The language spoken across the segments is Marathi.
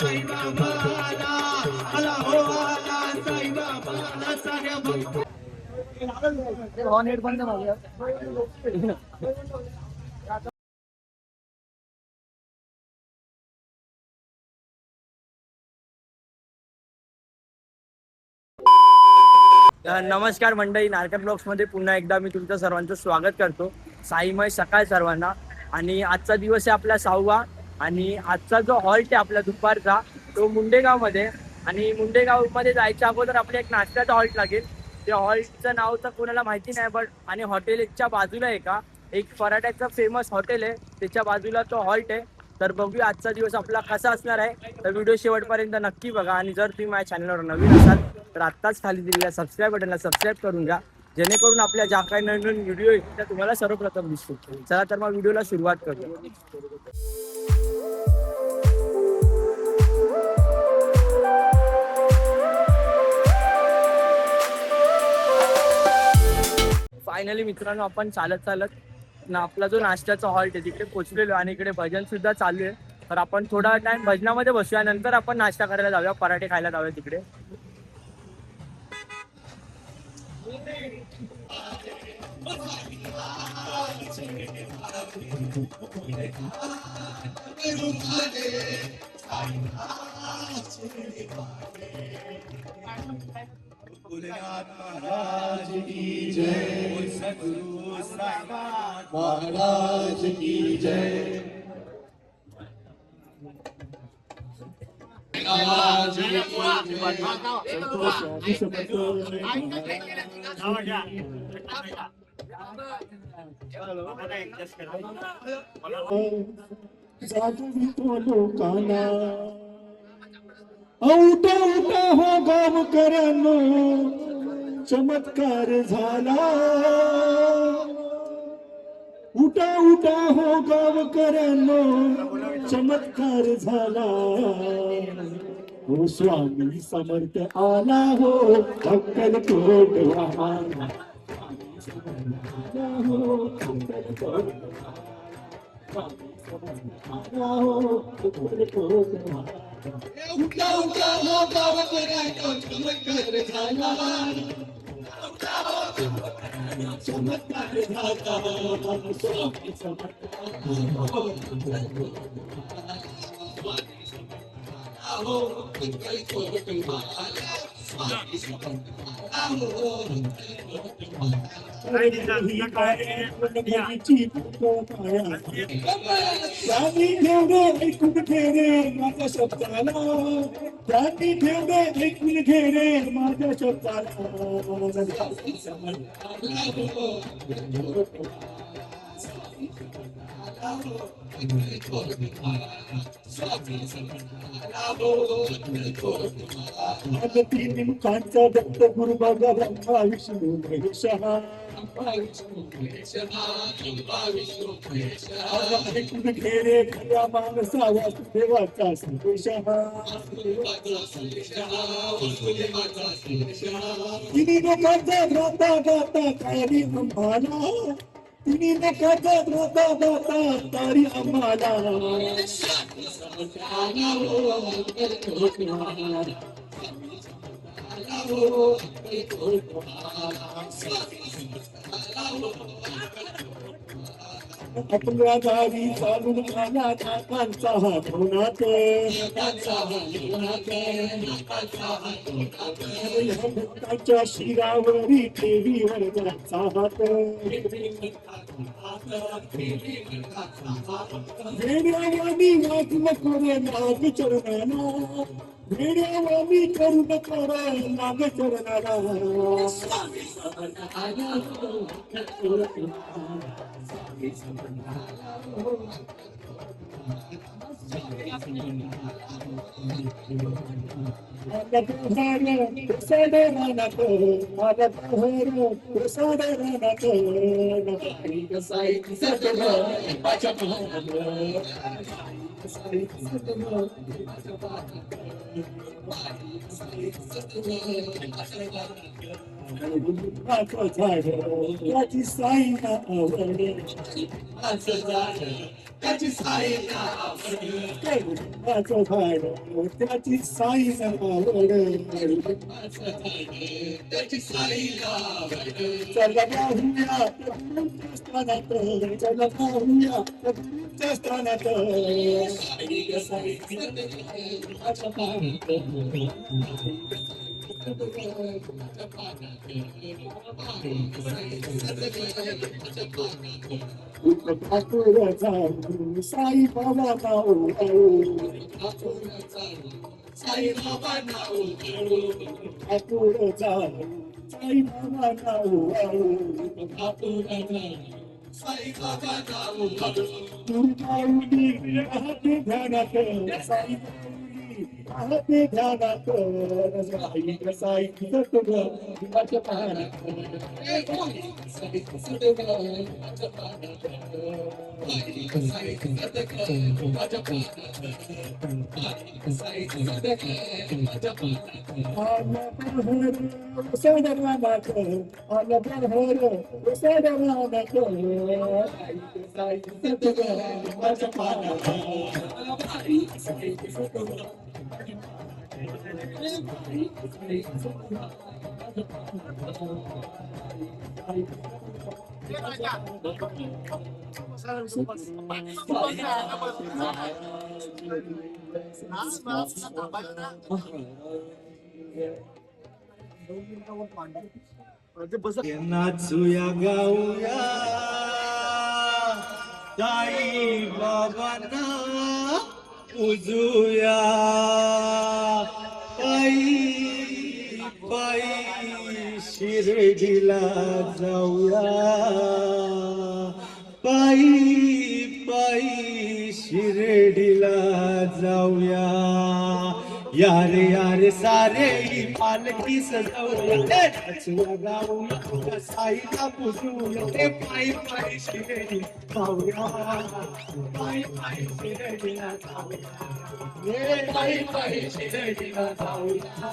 साईबाबा आला, आला हो आला साईबाबा आला साऱ्या भक्त. नमस्कार मंडळी, नारकट ब्लॉग्स मध्ये पुन्हा एकदा मी तुमचं सर्वांचं स्वागत करतो. साईमय सकाळ सर्वांना. आणि आजचा दिवस आहे आपला 6वा आणि आजचा जो हॉल्ट आहे आपला दुपारचा तो मुंडेगाव मध्ये. आणि मुंडेगाव मध्ये जायच्या अगोदर आपल्या एक नाश्त्याचा हॉल्ट लागेल. त्या हॉल्टचं नाव तर कोणाला माहिती नाही, बट आणि हॉटेल एकच्या बाजूला आहे का एक पराठ्याचं फेमस हॉटेल आहे, त्याच्या बाजूला तो हॉल्ट आहे. तर बघूया आजचा दिवस आपला कसा असणार आहे. तर व्हिडिओ शेवटपर्यंत नक्की बघा. आणि जर तुम्ही माझ्या चॅनलवर नवीन असाल तर आत्ताच खाली दिलेल्या सबस्क्राईब बटनला सबस्क्राईब करून घ्या, जेणेकरून आपल्या ज्या काही नवीन नवीन व्हिडिओ येतील त्या तुम्हाला सर्वप्रथम दिसतील. चला तर मग व्हिडिओला सुरुवात करूया. फायनली मित्रांनो आपण चालत चालत आपला जो नाश्त्याचा हॉल्ट आहे तिकडे पोहोचलेलो आणि इकडे भजन सुद्धा चालू आहे. तर आपण थोडा टाइम भजनामध्ये बसूया, नंतर आपण नाश्ता करायला जाऊया, पराठे खायला जाऊया तिकडे. महाराज की जय, सद्गुरु साईनाथ महाराज की जय. जादू तो लोकांना उठा उठा हो गावकऱ्यांनो, चमत्कार झाला. उठा उठा हो गावकऱ्यांनो, चमत्कार झाला. हो स्वामी समर्थ आला हो, अक्कलकोट वाहला हो, अक्कलकोट आला हो, अक्कलकोट वाहला. उठा उठा हो गावकऱ्यांनो, चमत्कार झाला. चमत्कार झाला. स्वामी समर्थ ऐकून घे माझ्या शब्दाला, त्यांनी ठेवले ऐकून घे माझ्या शब्दाला. तीन मुखांचा दत्त गुरु बाबा ब्रह्मा विष्णू महेश ऐकून घे रे खऱ्या माणसा वासुदेवाचा संदेश. तिन्ही लोकांचा गाता गाता तारी आम्हाला, तिन्ही लोकांचा गाता गाता तारी आम्हाला. आपल्या गावी चालून आला काकांचा हात होणार, भक्ताच्या शिरावरी देवीवर जाचा हात. वेड्यावानी वागू नको रे नाग चरणाला, वेड्यावानी करू नको रे नाग चरणाला. याची साई ना आवडे त्याची साई आवड कडुलिंबाचं झाड त्याची साई आवड त्याची साई आवड चला पाहूया गुरुच्या स्थानात चला पाहूया गुरुच्या स्थानात साई ग साई सतगुरुच्या पानात सतगुरुच्या पानात सतगुरुच्या पानात ठाकूरचा साई बाबा नाव साई बाबा नाव ठाकूरचा साई बाबा नाव साई बाबा नाव दुर्गावली राहते ध्यानात साई राहते ध्यानात साई साई सतगुरुच्या पानात साई सतगुरुच्या पानात साई सतगुरुच्या पानात साई सतगुरुच्या पानात आला प्रहर सडरानात आला प्रहर सडरानात साई सतगुरुच्या पानात साई सतगुरुच्या नाचूया गाऊया साई बाबांना उजूया पायी पायी शिर्डीला जाऊया पायी पायी शिर्डीला जाऊया यारे यारे सारे ही पालखी सजवूया नाचूया गाऊया साईला पुजूया ते पायी पायी शिर्डी जाऊया पायी पायी शिर्डीला जाऊया पायी पायी शिर्डीला जाऊया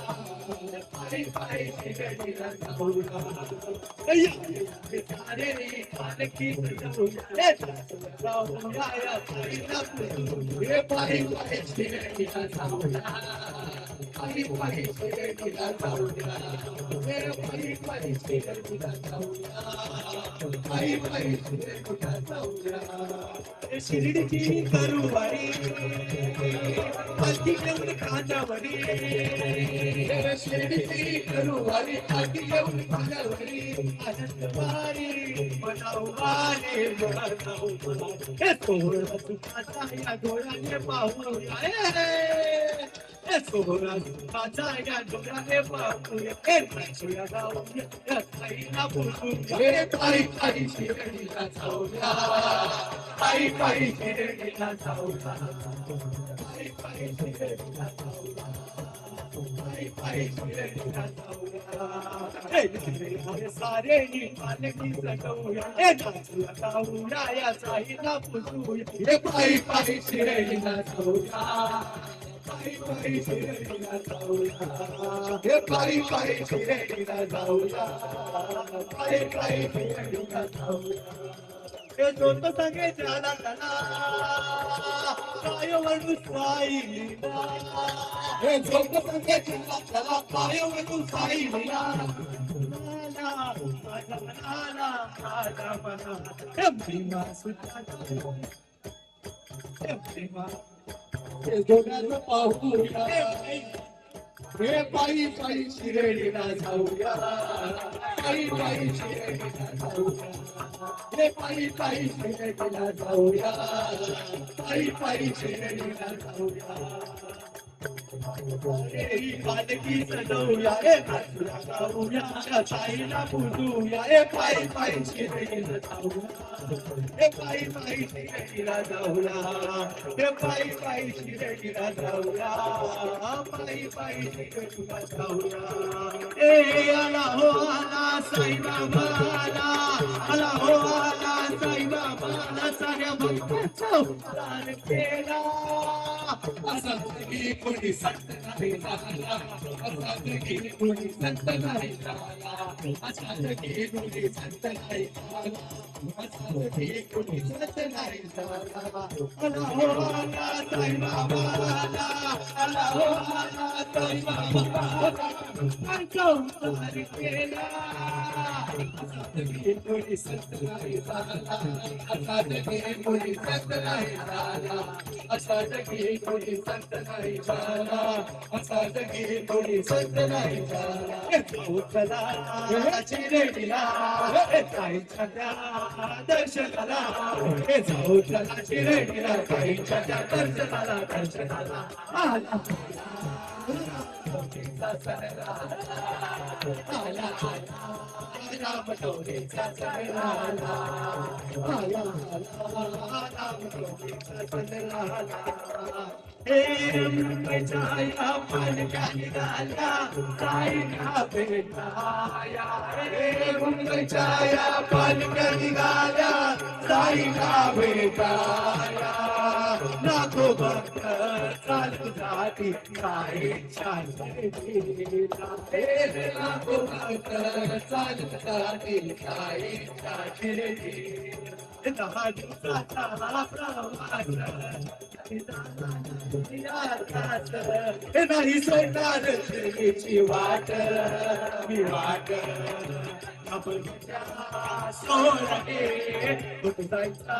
पायी पायी शिर्डीला जाऊया सारे ही पालखी सजवूया जाऊया साईला पुजूया पायी पायी शिर्डीला जाऊया पायी पायी शिर्डीला जाऊया पायी पायी शिर्डीला जाऊया पायी पायी शिर्डीला जाऊया शिर्डीची करूवारी पालखी घेऊन कांदावरी शिर्डीची करूवारी पालखी घेऊन कांदावरी आनंदवारी मनावारी हे सोहळा सुखाचा या डोळ्याने पाहूया सोहळा सुखाचा या डोळ्याने पाहूया नाचूया गाऊया साईला बोलूया पायी पायी शिर्डीला जाऊया पायी पायी शिर्डीला जाऊया पायी पायी शिर्डीला जाऊया पायी पायी शिर्डीला जाऊया सारे ही पालखी सजवूया नाचूया गाऊया या साईला बोलूया पायी पायी शिर्डीला जाऊया पायी पायी शिर्डीला जाऊया पायी पायी शिर्डीला जाऊया पायी पायी शिर्डीला जाऊया हे जोत संगे ज्याला त्याला काय वळू साई लीला हे जोत संगे ज्याला त्याला काय वळू साई लीला हे भीमा सुद्धा हे भीमा हे जोगाचं पाहूया हे पायी पायी शिर्डीला जाऊया पायी पायी शिर्डीला जाऊया हे पायी पायी शिर्डीला जाऊया पायी पायी शिर्डीला जाऊया ही पालखी सजवूया नाचूया गाऊया साईला पूजूया पायी पायी शिर्डीला जाऊया पायी पायी शिर्डीला जाऊया पायी पायी शिर्डीला जाऊया पायी पायी शिर्डीला जाऊया आला हो आला साई बाबा आला हो आला साई बाबा साऱ्या भक्तांचा उद्धार केला असा कोणी संत नाही झाला असाच की कोणी संत नाही झाला असाच की कोणी संत नाही झाला असाच की कोणी संत नाही झाला आला हो आला साई बाबा आला हो आला साई बाबा संसार केला असाच की कोणी संत नाही झाला असाच की कोणी संत नाही झाला असाच की कोणी संत नाही झाला असाच की कोणी संत नाही झाला चला शिर्डीला साईंच्या त्या दर्शनाला जाऊ चला शिर्डीला साईंच्या त्या दर्शनाला आला रामटोलीचा सगळा हे मुंबईच्या या पालका निघाला साईला भेटाया हे मुंबईच्या या पालका निघाल्या साईला भेटाया लाखो भक्त चालू जाती साईच्या शिर्डीला लाखो भक्त चालू जाती साईच्या शिर्डीला 10 दिवसाचा प्रवास नाही सोडणार शिर्डीची वाट मी वाट सोडे जायचा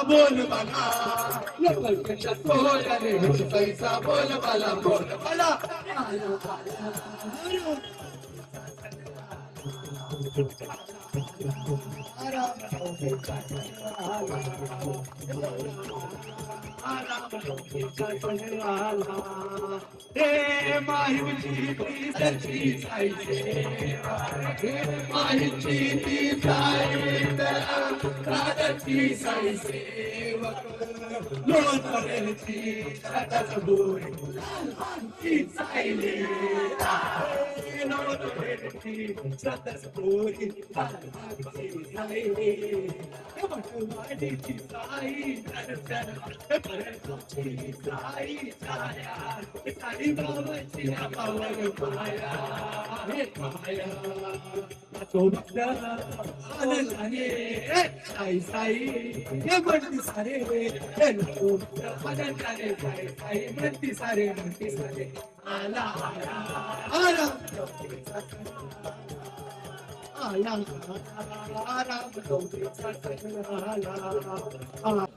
बोल मला सोडे जायचा बोल मला बोल मला हे माहिती ती सच्ची साई माहिती ती साई राधाची साई सेवक लोणची सतत बोरी ती साई लोणची सतत बोरी वाडीची साई दर्शन साई छाया साई बाबाची पावन माया हे माया तो भक्त आनंदाने साई साई हे म्हणती सारे हे लोक आनंदाने साई साई म्हणती सारे आला आला आला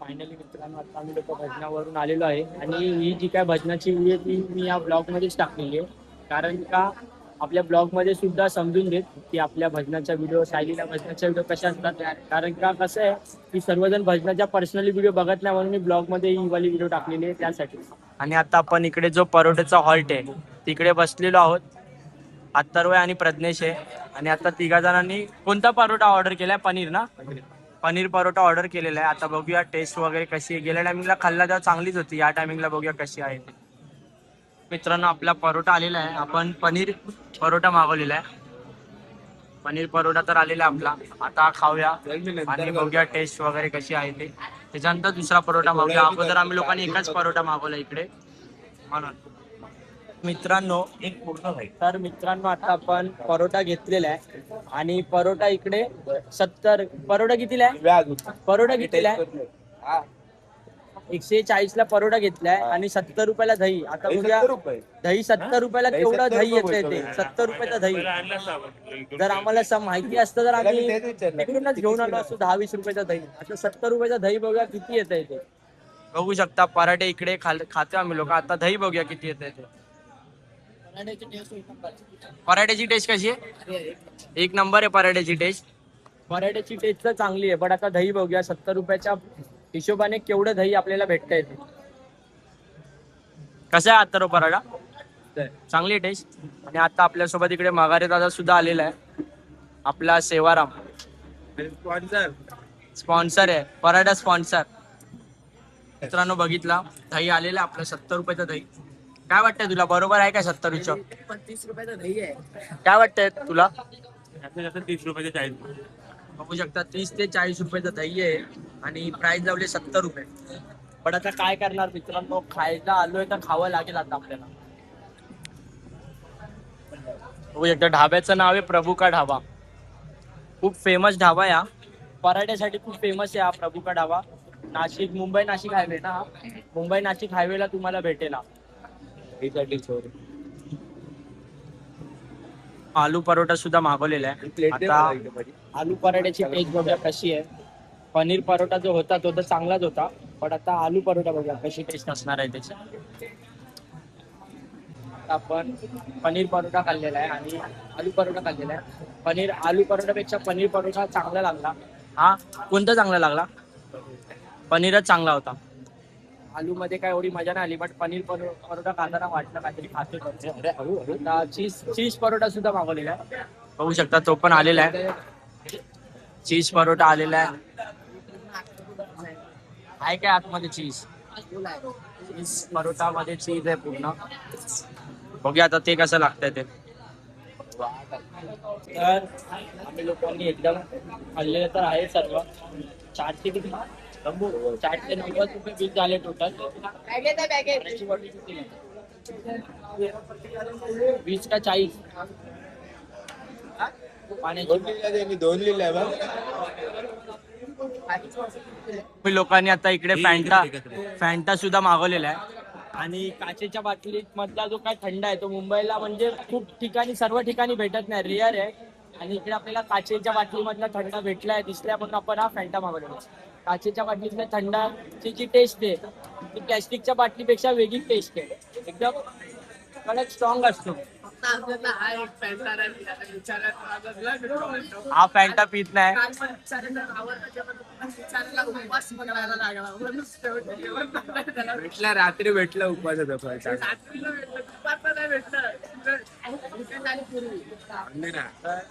फायनली मित्रांनो आता आम्ही लोक भजनावरून आलेलो आहे आणि ही जी काय भजनाची व्हिडिओ ती मी या ब्लॉग मध्येच टाकलेली आहे कारण का आपल्या ब्लॉग मध्ये सुद्धा समजून घेत की आपल्या भजनाच्या व्हिडिओ सायलीला भजनाच्या व्हिडिओ कशा असतात कारण का कसं आहे की सर्वजण भजनाच्या पर्सनली व्हिडिओ बघत नाही म्हणून मी ब्लॉग मध्ये ही वाली व्हिडिओ टाकलेली आहे त्यासाठी. आणि आता आपण इकडे जो परोठ्याचा हॉल्ट आहे तिकडे बसलेलो आहोत. अत्तर्वय आणि प्रज्ञेश आहे आणि आता तिघा जणांनी कोणता परोठा ऑर्डर केलाय पनीर ना पनीर परोठा ऑर्डर केलेला आहे. आता बघूया टेस्ट वगैरे कशी आहे. गेल्या टायमिंगला खाल्ला तेव्हा चांगलीच होती या टायमिंगला बघूया कशी आहे ते. मित्रांनो आपला परोठा आलेला आहे आपण पनीर परोठा मागवलेला आहे. पनीर परोठा तर आलेला आहे आपला. आता खाऊया आणि बघूया टेस्ट वगैरे कशी आहे ते. त्याच्यानंतर दुसरा परोठा मागूया. अगोदर आम्ही लोकांनी एकाच परोठा मागवला इकडे म्हणून. मित्रांनो तर मित्रांनो आता आपण परोठा घेतलेला आहे आणि परोठा इकडे 70 परोठा कितीला आहे परोठा कितीला आहे 140 ला परोठा घेतलाय आणि 70 रुपयाला दही. आता बघूया दही 70 रुपयाला केवढं दही येतंय ते 70 रुपयाचं दही. जर आम्हाला माहिती असतं तर आम्ही तिकडूनच घेऊन आलो असतो 10-20 रुपयाचं दही. आता 70 रुपयाचं दही बघूया किती येतंय ते. बघू शकता पराठे इकडे खातो आम्ही लोक. आता दही बघूया किती येतंय ते. पराठ्याची टेस्ट कशी आहे 1 नंबर आहे पराठ्याची टेस्ट. पराठ्याची टेस्ट तर चांगली आहे पण आता दही बघूया 70 रुपयाच्या हिशोबाने केवढं दही आपल्याला भेटता येते. कसा आहे आता पराठा चांगली टेस्ट. आणि आता आपल्यासोबत इकडे माघारे दादा सुद्धा आलेला आहे आपला सेवाराम स्पॉन्सर आहे पराठा स्पॉन्सर. मित्रांनो बघितला दही आलेला आपलं 70 रुपयाचं दही. काय वाटतंय तुला बरोबर आहे का 70 30 रुपयाचं दही आहे. काय वाटतंय तुला 30 रुपयाचे 40. बघू शकता 30 ते 40 रुपयाचं दही आहे आणि प्राइस लावले 70 रुपये. पण आता काय करणार मित्रांनो खायला आलोय तर खावं लागेल आता आपल्याला. हो एकदा ढाब्याचं नाव आहे प्रभू का ढाबा. खूप फेमस ढाबा आहे हा. पराठ्यासाठी खूप फेमस आहे हा प्रभू का ढाबा. नाशिक मुंबई नाशिक हायवे ना हा. मुंबई नाशिक हायवेला तुम्हाला भेटेल हा. आलू परोठा सुद्धा मागवलेला आहे. आता आलू पराठ्याची टेस्ट बघूया कशी आहे. पनीर परोठा जो होता तो तर चांगलाच होता, पण आता आलू परोठा बघूया कशी टेस्ट असणार आहे त्याची. आपण पनीर परोठा खाल्लेला आहे आणि आलू परोठा खाल्लेला आहे. आलू परोठापेक्षा पनीर परोठा चांगला लागला. हा कोणता चांगला लागला? पनीरच चांगला होता. आलू मध्ये काय एवढी मजा नाही आली, बट पनीर परोठा खाताना वाटलं काहीतरी खातो. चीज परोठा सुद्धा मागवलेला आहे. बघू शकता तो पण आलेला आहे. चीज परोठा आलेला आहे. आहे काय आतमध्ये चीज परोठा मध्ये चीज आहे पूर्ण. बघूया आता ते कसं लागतंय ते. तर आम्ही लोकांनी एकदम खाल्लेलं तर आहे सर्व. चाटचे किती? चाटचे 90 रुपये बिल झाले टोटल. 20 का 40 पाण्याची दोन लिहिले बघ. लोकांनी आता इकडे फॅन्टा सुद्धा मागवलेला आहे. आणि काचेच्या बाटलीत मधला जो काय थंड आहे तो मुंबईला म्हणजे खूप ठिकाणी सर्व ठिकाणी भेटत नाही, रेअर आहे. आणि इकडे आपल्याला काचेच्या बाटलीमधला थंड भेटलाय दिसल्या म्हणून आपण हा फॅन्टा मागवलेला. काचेच्या बाटलीतल्या थंडाची जी टेस्ट आहे ती प्लॅस्टिकच्या बाटलीपेक्षा वेगळी टेस्ट आहे. एकदम कडक स्ट्रॉंग असतो. हा फॅन्टा पित नाही. भेटला रात्री भेटला उपास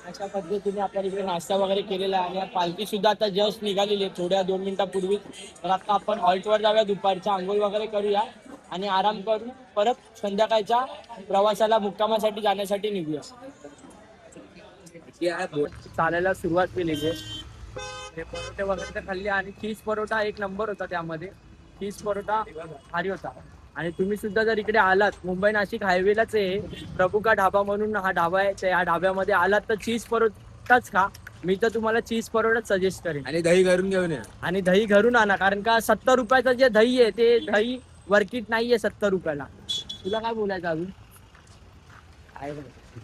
अशा पद्धतीने आपल्या इकडे नाश्ता वगैरे केलेला आहे. आणि पालखी सुद्धा आता जस्ट निघालेली आहे थोड्या 2 मिनिटापूर्वी. तर आता आपण हॉल्टवर जाऊया, दुपारच्या आंघोळ वगैरे करूया आणि आराम करून परत संध्याकाळच्या प्रवासाला मुक्कामासाठी जाण्यासाठी निघूया. चालायला सुरुवात केली आहे. हे परोठे वगैरे तर खाल्ले आणि चीज परोठा एक नंबर होता. त्यामध्ये चीज परोठा भारी होता. आणि तुम्ही सुद्धा जर इकडे आलात, मुंबई नाशिक हायवेलाच आहे प्रभू का ढाबा म्हणून हा ढाबा आहे. या ढाब्यामध्ये आलात तर चीज परोठाच खा. मी तर तुम्हाला चीज परोठाच सजेस्ट करेन. आणि दही घरून घेऊन या. आणि दही घरून आणा, कारण का 70 रुपयाचं जे दही आहे ते दही वर्किट नाहीये 70 रुपयाला. तुला काय बोलायचं अजून? काय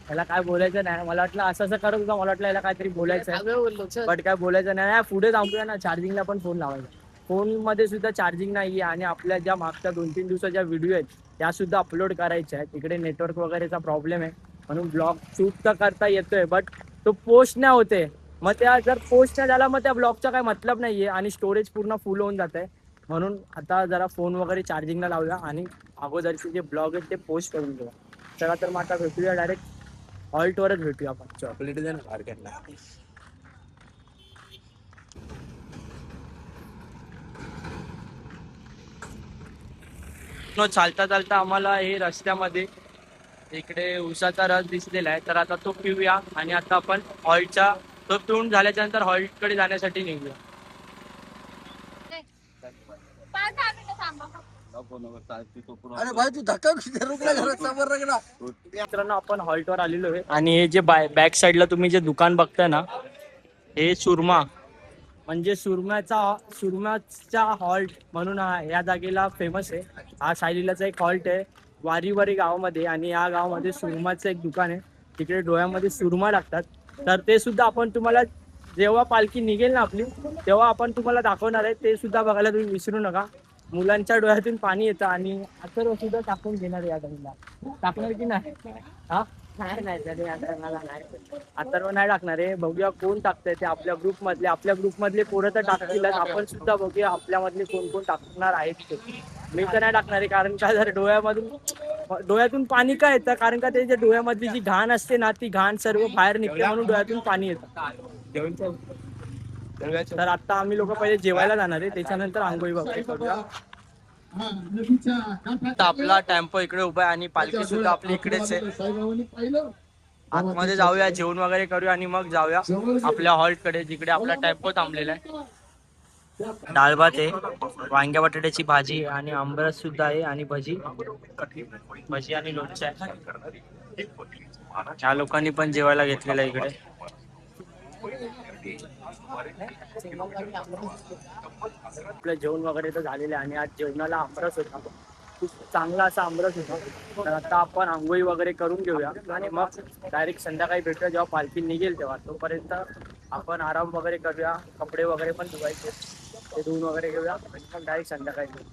त्याला काय बोलायचं नाही. मला वाटलं असं करत होता, मला वाटलं याला काहीतरी बोलायचं आहे, बट काय बोलायचं नाही. पुढे थांबूया ना, चार्जिंगला पण फोन लावायचा. फोन मध्ये सुद्धा चार्जिंग नाहीये. आणि आपल्या ज्या मागच्या 2-3 दिवसाच्या व्हिडिओ आहेत त्या सुद्धा अपलोड करायच्या आहेत. तिकडे नेटवर्क वगैरेचा प्रॉब्लेम आहे म्हणून ब्लॉग शूट तर करता येतोय, बट तो पोस्ट नाही होते. मग त्या जर पोस्ट नाही झाला मग त्या ब्लॉगचा काय मतलब नाहीये आणि स्टोरेज पूर्ण फुल होऊन जात आहे. म्हणून आता जरा फोन वगैरे चार्जिंगला लावूया आणि अगोदरचे जे ब्लॉग आहेत ते पोस्ट करून घेऊया. चला तर मग आता भेटूया, डायरेक्ट हॉल्टवरच भेटूया आपण. चॉकलेट दे ना मार्केटला. चालता चालता आम्हाला हे रस्त्यामध्ये इकडे उसाचा रस दिसलेला आहे, तर आता तो पिऊया. आणि आता आपण हॉल्टचा तो पिऊन झाल्याच्या नंतर हॉल्टकडे जाण्यासाठी निघूया. अरे भाई तू धक्का मित्रांनो आपण हॉल्टवर आलेलो आहे. आणि हे जे बॅक साईडला तुम्ही जे दुकान बघताय ना, हे सुरमा म्हणजे सुरमाचा हॉल्ट म्हणून या जागेला फेमस आहे. हा सायलीलाचा एक हॉल्ट आहे वारीवरी गावामध्ये. आणि या गावामध्ये सुरमाचं एक दुकान आहे. तिकडे डोळ्यामध्ये सुरमा लागतात. तर ते सुद्धा आपण तुम्हाला जेव्हा पालखी निघेल ना आपली तेव्हा आपण तुम्हाला दाखवणार आहे. ते सुद्धा बघायला तुम्ही विसरू नका. मुलांच्या डोळ्यातून पाणी येतं. आणि अथर्व सुद्धा टाकून घेणार या टाईमला. टाकणार की नाही? हा नाही अथर्व नाही टाकणार आहे. बघूया कोण टाकतंय ते. आपल्या ग्रुपमधले पोरं तर टाकतील. आपण सुद्धा बघूया आपल्यामधले कोण कोण टाकणार आहेत ते. मी तर नाही टाकणार आहे, कारण का जर डोळ्यातून पाणी का येतं, कारण का ते जे डोळ्यामधली जी घाण असते ना ती घाण सर्व बाहेर निघते म्हणून डोळ्यातून पाणी येतं. तर आता आम्ही लोक पहिले जेवायला जाणार आहे, त्याच्यानंतर आंघोळी वगैरे करूया. आपला टेम्पो इकडे उभा आहे आणि पालखी सुद्धा आपली इकडेच आहे. आतमध्ये जाऊया, जेवण वगैरे करूया आणि मग जाऊया आपल्या हॉल्ट कडे जिकडे आपला टेम्पो थांबलेला आहे. डाळ भात आहे, वांग्या बटाट्याची भाजी आणि आंबरस सुद्धा आहे आणि भजी भजी आणि लोणचं आहे. ह्या लोकांनी पण जेवायला घेतलेलं आहे इकडे. आपलं जेवण वगैरे तर झालेलं आहे आणि आज जेवणाला आमरस होता, खूप चांगला असा आमरस होता. तर आता आपण आंघोळी वगैरे करून घेऊया आणि मग डायरेक्ट संध्याकाळी भेटूया जेव्हा पालखी निघेल तेव्हा. तोपर्यंत आपण आराम वगैरे करूया, कपडे वगैरे पण धुवायचे ते धुवून वगैरे घेऊया आणि मग डायरेक्ट संध्याकाळी घेऊ.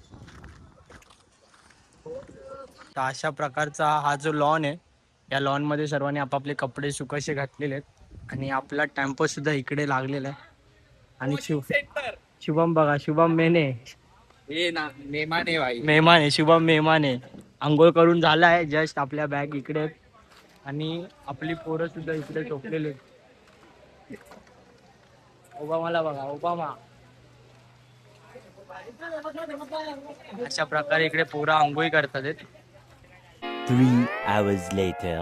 तर अशा प्रकारचा हा जो लॉन आहे, या लॉनमध्ये सर्वांनी आपापले कपडे सुकायचे घातलेले आहेत आणि आपला टेम्पो सुद्धा इकडे लागलेला आहे. आणि शुभम बघा, शुभम मेहने मेहमान आहे भाई. मेहमान आहे, शुभम मेहमान आहे. आंघोळ करून झाला आहे जस्ट. आपल्या बॅग इकडे आहेत आणि आपली पोरं सुद्धा इकडे झोपलेले आहेत. ओबामाला बघा, ओबामा. अशा प्रकारे इकडे पोरं आंघोळी करतात आहेत. 3 hours later.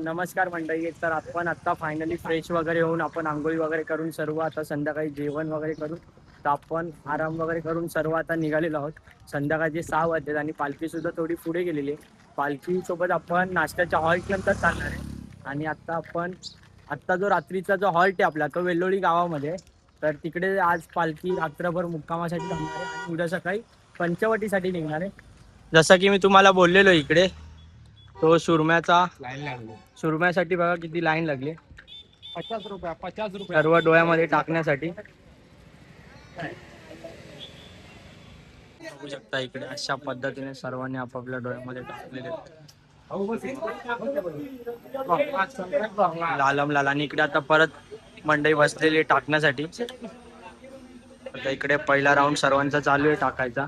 नमस्कार मंडळी. तर आपण आता फायनली फ्रेश वगैरे होऊन आपण आंघोळी वगैरे करून सर्व आता संध्याकाळी जेवण वगैरे करून तर आपण आराम वगैरे करून सर्व आता निघालेलो आहोत. संध्याकाळचे 6 वाजलेत आणि पालखी सुद्धा थोडी पुढे गेलेली आहे. पालखीसोबत आपण नाश्त्याच्या हॉल्ट नंतर चालणार आहे. आणि आत्ता जो रात्रीचा जो हॉल्ट आहे आपला तो वेल्लोळी गावामध्ये, तर तिकडे आज पालखी रात्रभर मुक्कामासाठी थांबणार आहे आणि उद्या सकाळी पंचवटीसाठी निघणार आहे. जसं की मी तुम्हाला बोललेलो इकडे तो सुरम्यासाठी बघा किती लाईन लागली. 50 रुपये सर्व डोळ्यामध्ये टाकण्यासाठी. बघू शकता इकडे अशा पद्धतीने सर्वांनी आपापल्या डोळ्यामध्ये टाकलेले लाल. आणि इकडे आता परत मंडई बसलेली टाकण्यासाठी. आता इकडे पहिला राऊंड सर्वांचा चालू आहे टाकायचा.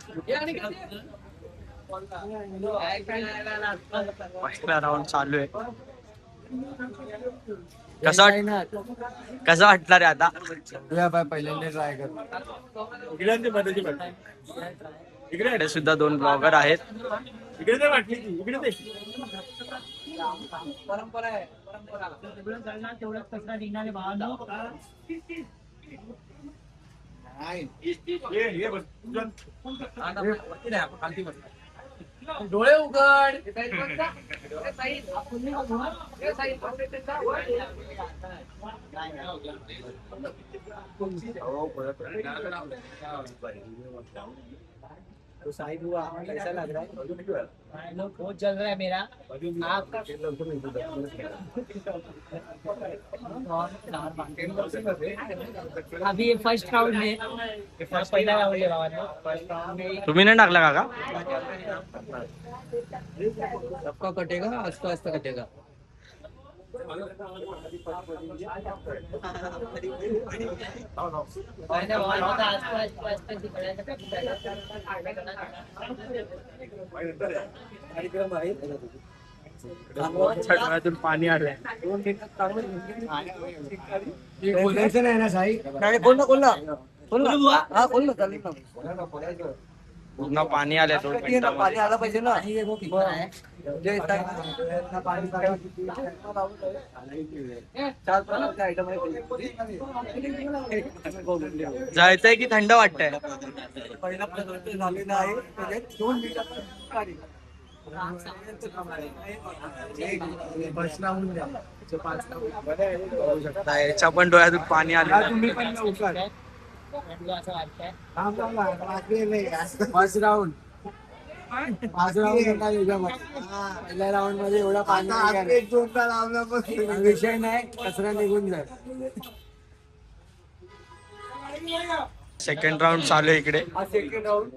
पहिला राऊंड चालू आहे. कसं वाटलं रे आता? पहिल्यांदा ट्राय कर. इकडे सुद्धा 2 ब्लॉगर आहेत. परंपरा आहे. डोळे उघड. तो साहिब हुआ कैसा लग रहा है? बहुत जल रहा है मेरा. आपका अभी ये फर्स्ट राउंड में पहिला राउंड है बाबा. तुम्ही नाही टाकला काका? सबका कटेगा, आस्ता आस्ता कटेगा. डोळ्यातून पाणी आलंय. बोलायचं नाही ना साई. पूर्ण पाणी आलंय 2 मिनिटांमध्ये. आला पाहिजे ना. जायचंय की थंड वाटतंय? पहिला प्रश्न झालेला आहे त्याच्यात 2 मिनिटात याच्या पण डोळ्यातून पाणी आलं. तुम्ही पण लवकर. First round. 5 राउंड पहिल्या राउंड मध्ये एवढा पाणी विषय नाही. कचरा निघून जाईल. सेकंड राऊंड चालू आहे इकडे. Second round.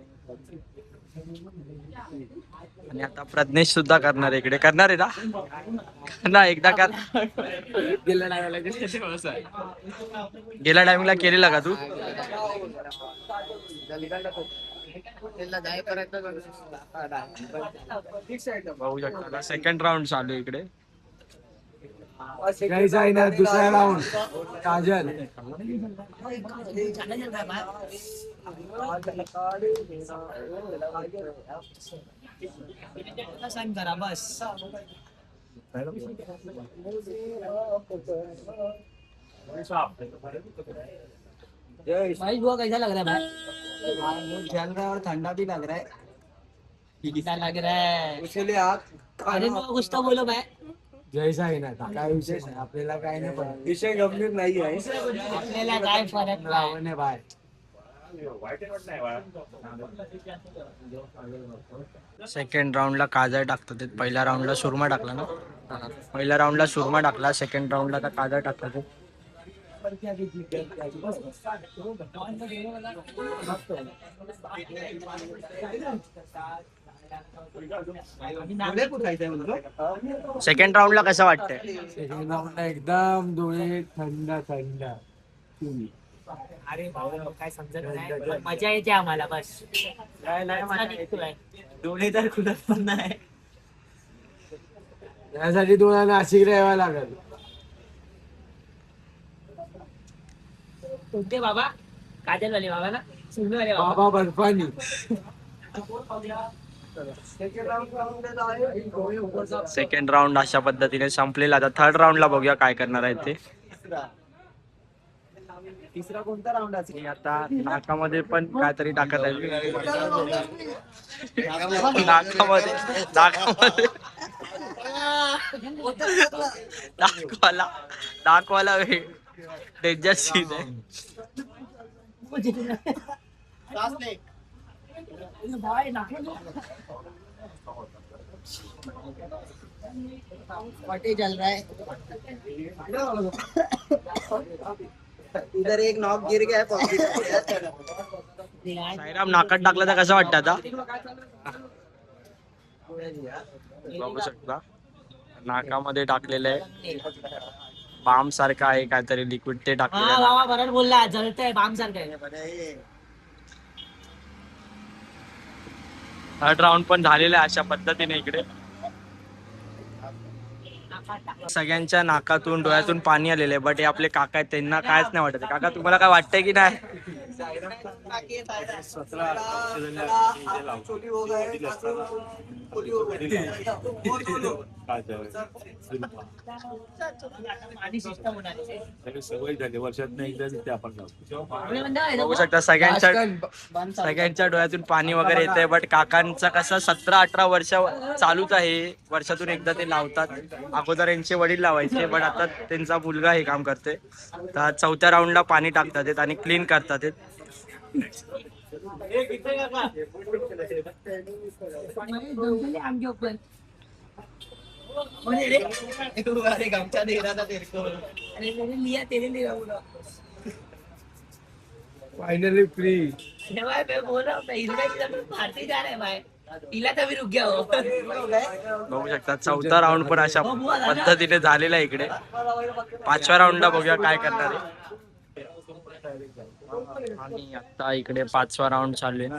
आणि आता प्रज्ञेश सुद्धा करणार आहे इकडे. करणार आहे ना? एकदा कर. गेल्या टायमिंगला केलेला का तू? बघू शकता सेकंड राऊंड चालू आहे इकडे. दुसरा राउंड. काजल. सांग करा बस. भाई वो कैसा लग रहा है भाई? चल रहा है और ठंडा भी लग रहा है. कैसा लग रहा है? इसलिए आप अरे वो कुछ तो बोलो भाई. जैसा आहे ना काय विषय नाही आपल्याला काय नाही पण विषय गंभीर नाही आहे. आपल्याला काय फरक नाही. लावणे बाय. सेकंड राऊंडला काजळ टाकतात ते. पहिल्या राऊंडला सुरमा टाकला ना. पहिल्या राऊंडला सुरमा टाकला, सेकंड राऊंडला आता काजळ टाकला ते. सेकंड राऊंडला कसं वाटतंय? सेकंड राऊंडला एकदम डोळे थंड थंड. अरे भाऊ काय समजत नाही पण मजा येते आम्हाला बस. दोन्ही तर खुलत पण नाही. यासाठी तुम्हाला नाशिकला यावं लागेल. कोणते बाबा? काजलवाले बाबा ना? सुनवाले बाबा. बाबा बर्फानी. सेकंड राऊंड अशा पद्धतीने संपलेला. आता थर्ड राऊंडला बघूया काय करणार आहे ते. तिसरा कोणता राऊंड असेल? आता नाकामध्ये पण काहीतरी टाकत आहे. नाकामध्ये दाखवाला डेंजर सीन आहे. पटे चल रहा है. इधर एक नॉक गिर गया. साईराम नाकात टाकलं तर कसं वाटतं आता? बघू शकता नाकामध्ये टाकलेलं आहे. बाम सारखं आहे काहीतरी लिक्विड ते हा टाकलेलं. बाबा बरोबर बोलला. जळतंय बाम सारखं आहे. थर्ड राऊंड पण झालेलं आहे अशा पद्धतीने. इकडे सगळ्यांच्या नाकातून डोळ्यातून पाणी आलेलं आहे. बट हे आपले काका आहेत त्यांना कायच नाही वाटत. काका तुम्हाला काय वाटतंय की नाही? सवय झाली वर्षात एकदा ते आपण बघू शकता सगळ्यांच्या डोळ्यातून पाणी वगैरे येतंय. बट काकांचा कसं 17-18 वर्ष चालूच आहे. वर्षातून एकदा ते लावतात. अगोदर यांचे वडील लावायचे बट आता त्यांचा मुलगा हे काम करते. तर चौथ्या राऊंडला पाणी टाकतात आणि क्लीन करतात. Finally free. बघू शकता चौथा राऊंड पण अशा पद्धतीने झालेला आहे. इकडे पाचव्या राऊंडला बघूया काय करणार आहे. आणि आता इकडे पाचवा राऊंड चालू आहे.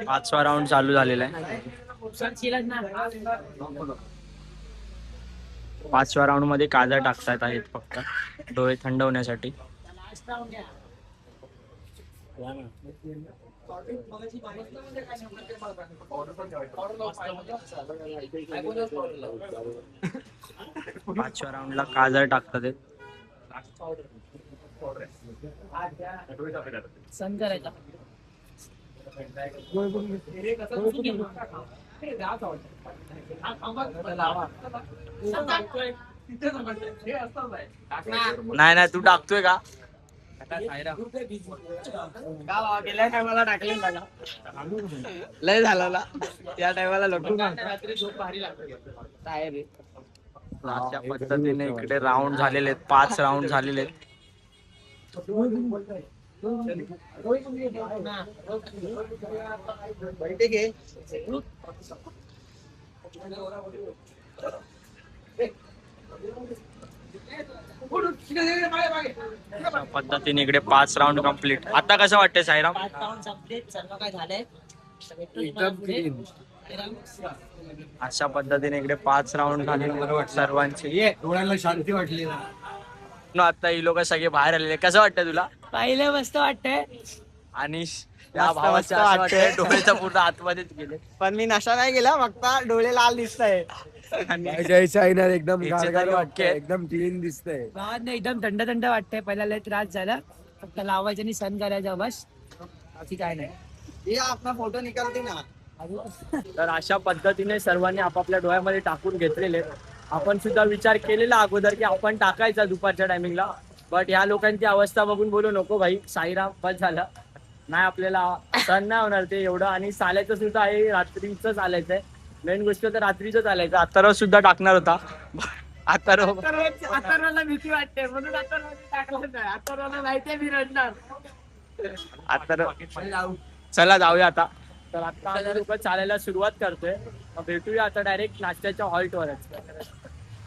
पाचवा राऊंड चालू झालेला आहे. पाचव्या राऊंड मध्ये काजळ टाकतात आहेत फक्त डोळे थंड होण्यासाठी. पाचव्या राऊंडला काजळ टाकतात. सण करायचा. नाही नाही तू टाकतोय का? गेल्या टायमाला टाकले लय झाला ना त्या टायमाला लटून. अशा पद्धतीने इकडे राऊंड झालेले आहेत. 5 राऊंड झालेले आहेत. अशा पद्धतीने इकडे 5 राऊंड कम्प्लीट. आता कसं वाटतंय साईराम? 5 राऊंड संपलेत. सर्व काय झालंय एकदम क्लीन. अशा पद्धतीने इकडे 5 राऊंड झाले सर्वांचे. डोळ्याला शांती वाटली ना. आता ही लोक सगळे बाहेर आलेले. कसं वाटतं तुला? पाहिलं मस्त वाटतंय. आणि त्या भावाचं असं वाटतंय डोळ्याचा पूर्ण आतमध्येच गेले. पण मी नशा नाही गेला, फक्त डोळे लाल दिसत आहे. आणि एकदम याचे गारगार तरी वाटतंय, ओके आहेत. एकदम क्लीन दिसतंय. भावांनो एकदम थंड थंड वाटतंय. पहिला लय त्रास झाला, फक्त लावायचं आणि सण करायचा बस, बाकी काय नाही. ये आपला फोटो निकालते ना. तर अशा पद्धतीने सर्वांनी आपापल्या डोळ्यामध्ये टाकून घेतलेले. आपण सुद्धा विचार केलेला अगोदर की आपण टाकायचा दुपारच्या टायमिंगला, बट ह्या लोकांची अवस्था बघून बोलू नको भाई, साईराम बस झालं. नाही आपल्याला सण नाही होणार ते एवढं. आणि चालायचं सुद्धा आहे, रात्रीचं चालायचंय. मेन गोष्ट तर रात्रीचं चालायचं. अथर्व सुद्धा टाकणार होता. अथर्वला भीती वाटते म्हणून अथर्व टाकलं नाही. अथर्वला माहितीये मी रडणार. चला जाऊया आता. तर आता आम्ही लोक चालायला सुरुवात करतोय. मग भेटूया आता डायरेक्ट नाश्त्याच्या हॉल्टवरच.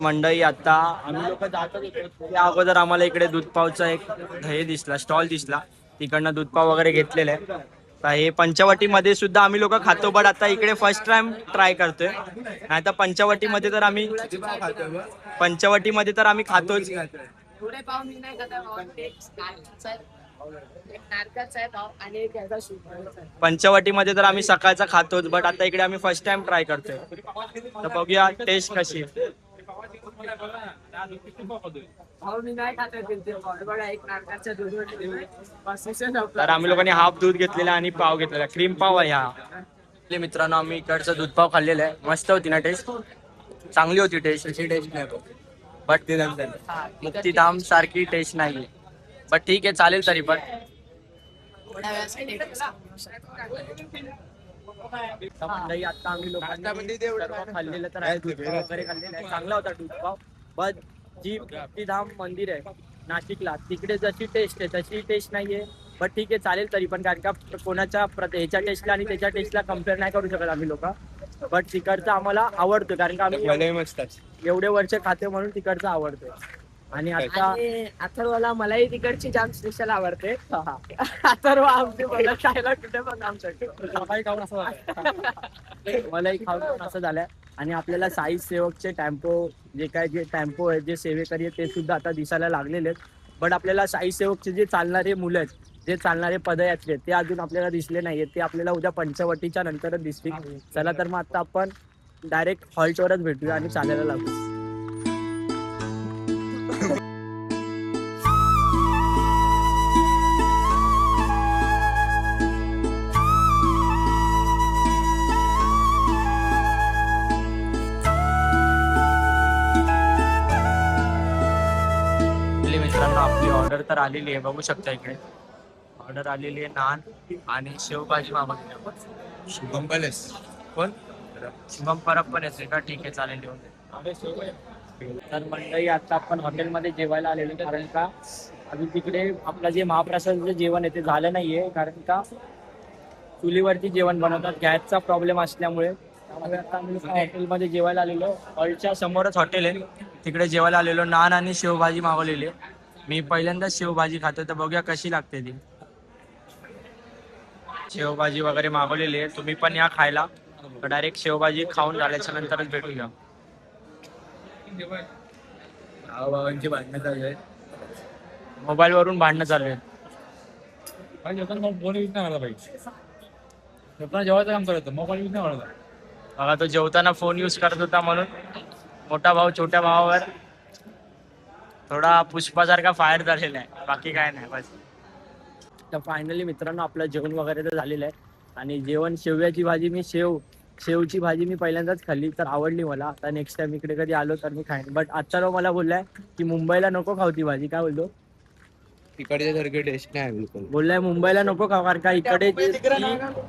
मंडळी आता आम्ही लोक जातच होतो, त्या अगोदर आम्हाला इकडे दूधपावचा एक हे दिसला, स्टॉल दिसला. तिकडनं दूधपाव वगैरे घेतलेले आहे. तर हे पंचवटीमध्ये सुद्धा आम्ही लोक खातो, बट आता इकडे फर्स्ट टाइम ट्राय करतोय. नाही तर पंचवटीमध्ये तर आम्ही खातोच. पुढे पाव मी नाही खाता भावा. एक नारळाचा आहे, एक नारळाचा आहे भाव आणि एक ह्याचा शुगरचा आहे. पंचवटीमध्ये तर आम्ही सकाळचा खातोच, बट आता इकडे आम्ही फर्स्ट टाइम ट्राय करतोय. तर बघूया टेस्ट कशी आहे. भाऊ मी नाही खात आहे ते पाव. बघा एक नारळाचा दूध तर आम्ही लोकांनी हाफ दूध घेतलेला आणि पाव घेतलेला, क्रीम पाव आहे हा. मित्रांनो आम्ही इकडचं दूध पाव खाल्लेलं आहे. मस्त होती ना टेस्ट, चांगली होती टेस्ट. अशी टेस्ट नाही बट मुक्तीधाम सारखी टेस्ट नाही, बट ठीक आहे चालेल तरी पण. आता आम्ही लोकांनी सर्व खाल्लेलं तर आहे, दूध पाव वगैरे खाल्लेलं आहे. चांगला होता दूध पाव. बट जी मुक्तीधाम मंदिर आहे नाशिकला, तिकडे जशी टेस्ट आहे तशी टेस्ट नाहीये. बट ठीक आहे चालेल तरी पण, कारण का कोणाच्या ह्याच्या टेस्टला आणि त्याच्या टेस्टला कम्पेअर नाही करू शकत आम्ही लोक. बट तिकडचं आम्हाला आवडतं, कारण का आम्ही एवढे वर्ष खाते म्हणून तिकडचं आवडतं. आणि आता अथर्वला मलाही तिकडची जाम स्पेशल आवडते. अथर्व आमचे मला खायला कुठे पण मलाही खाऊन असं झालंय. आणि आपल्याला साई सेवकचे टेम्पो जे टेम्पो आहेत, जे सेवेकरी आहेत, ते सुद्धा आता दिसायला लागलेले आहेत. बट आपल्याला साई सेवकचे जे चालणारे मुलं आहेत, जे चालणारे पदयात्री आहेत, ते अजून आपल्याला दिसले नाहीयेत. ते आपल्याला उद्या पंचवटीच्या नंतरच दिसतील. चला तर मग आता आपण डायरेक्ट हॉल्टवरच भेटूया आणि चालायला लागू. मित्रांनो आपली ऑर्डर तर आलेली आहे, बघू शकता इकडे ऑर्डर आलेली आहे. नान आणि शेवभाजी मागवली आपण. शुभम पॅलेस कोण? शुभम परब पण येते का? ठीक आहे चालेल घेऊन दे. तर मंडळी आता आपण हॉटेलमध्ये जेवायला आलेलो, कारण का अजून तिकडे आपलं जे महाप्रसादचं जेवण आहे ते झालं नाहीये, कारण का चुलीवरती जेवण बनवतात, गॅसचा प्रॉब्लेम असल्यामुळे. त्यामुळे आता आम्ही हॉटेलमध्ये जेवायला आलेलो. हॉलच्या समोरच हॉटेल आहे, तिकडे जेवायला आलेलो. नान आणि शेवभाजी मागवलेली आहे. मी पहिल्यांदाच शेवभाजी खातो, तर बघूया कशी लागते ती. शेवभाजी वगैरे मागवलेली आहे, तुम्ही पण या खायला. डायरेक्ट शेवभाजी खाऊन झाल्याच्या नंतरच भेटूया. भावांची भांडणं चालू आहे. मोबाईल वरून भांडणं चालू आहेत. फोन यूज नाही मला पाहिजे. जेवायचं काम करत मोबाईल यूज नाही मला. बघा तो जेवताना फोन यूज करत होता, म्हणून मोठा भाऊ छोट्या भावावर थोडा पुष्पासारखा फायर झालेला आहे, बाकी काय नाही बस. तर फायनली मित्रांनो आपलं जेवण वगैरे तर झालेलं आहे. आणि जेवण शेवयाची भाजी, मी शेवची भाजी मी पहिल्यांदाच खाल्ली, तर आवडली मला. आता नेक्स्ट टाइम इकडे कधी आलो तर मी खाईन. बट आजचा मला बोललाय की मुंबईला नको खाऊ ती भाजी. काय बोलतो? तिकडच्या सारखी टेस्ट नाही बिलकुल. बोललाय मुंबईला नको खाऊ, कारण का इकडे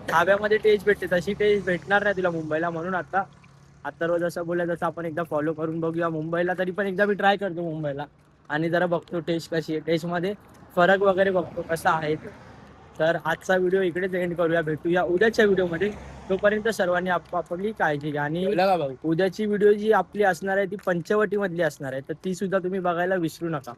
धाब्यामध्ये टेस्ट भेटते तशी टेस्ट भेटणार नाही तुला मुंबईला. म्हणून आता रोज असं बोलला, जसं आपण एकदा फॉलो करून बघूया मुंबईला. तरी पण एकदा मी ट्राय करतो मुंबईला आणि जरा बघतो टेस्ट कशी आहे, टेस्टमध्ये फरक वगैरे बघतो कसा आहे. तर आजचा व्हिडिओ इकडेच एंड करूया. भेटूया उद्याच्या व्हिडिओमध्ये. तोपर्यंत सर्वांनी आपली काळजी घ्या. आणि उद्याची व्हिडिओ जी आपली असणार आहे ती पंचवटीमधली असणार आहे, तर ती सुद्धा तुम्ही बघायला विसरू नका.